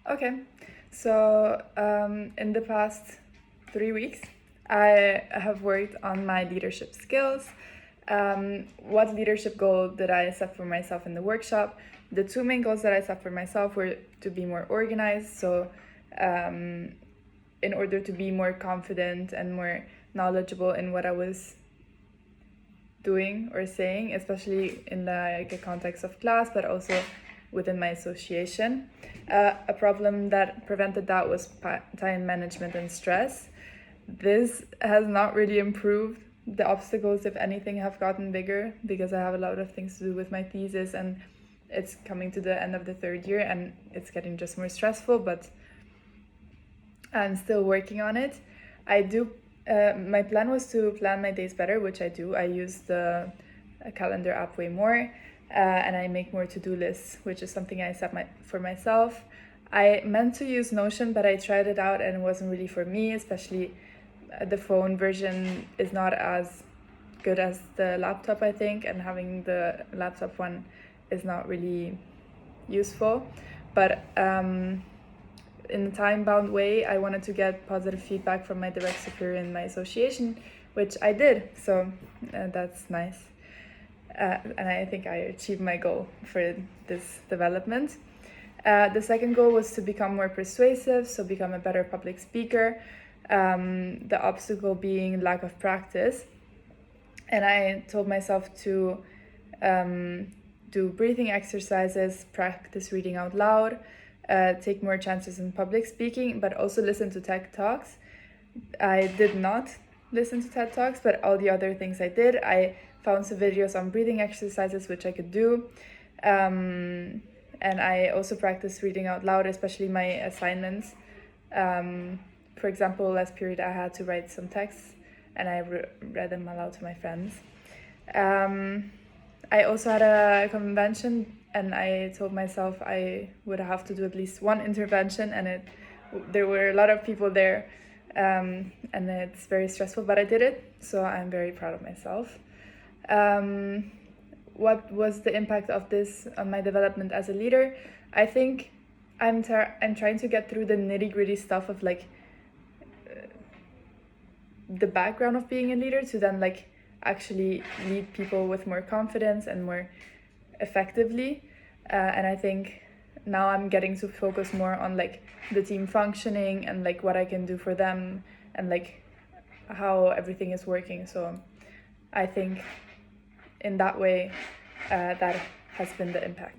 Okay, so in the past 3 weeks, I have worked on my leadership skills. What leadership goal did I set for myself in the workshop? The two main goals that I set for myself were to be more organized. So, in order to be more confident and more knowledgeable in what I was doing or saying, especially in the context of class, but also within my association. A problem that prevented that was time management and stress. This has not really improved. The obstacles, if anything, have gotten bigger because I have a lot of things to do with my thesis, and it's coming to the end of the third year and it's getting just more stressful, but I'm still working on it. My plan was to plan my days better, which I do. I use the calendar app way more, and I make more to-do lists, which is something I set for myself. I meant to use Notion, but I tried it out and it wasn't really for me, especially the phone version is not as good as the laptop, I think, and having the laptop one is not really useful. But in a time-bound way, I wanted to get positive feedback from my direct superior in my association, which I did, so that's nice. And I think I achieved my goal for this development. The second goal was to become more persuasive, so become a better public speaker. The obstacle being lack of practice. And I told myself to do breathing exercises, practice reading out loud, take more chances in public speaking, but also listen to TED Talks. I did not listen to TED Talks, but all the other things I did. I found some videos on breathing exercises, which I could do. And I also practiced reading out loud, especially my assignments. For example, last period I had to write some texts and I read them aloud to my friends. I also had a convention and I told myself I would have to do at least one intervention, and there were a lot of people there, and it's very stressful, but I did it, so I'm very proud of myself. What was the impact of this on my development as a leader? I think I'm trying to get through the nitty-gritty stuff of the background of being a leader to then actually lead people with more confidence and more effectively. And I think now I'm getting to focus more on the team functioning and what I can do for them and how everything is working. So I think in that way that has been the impact.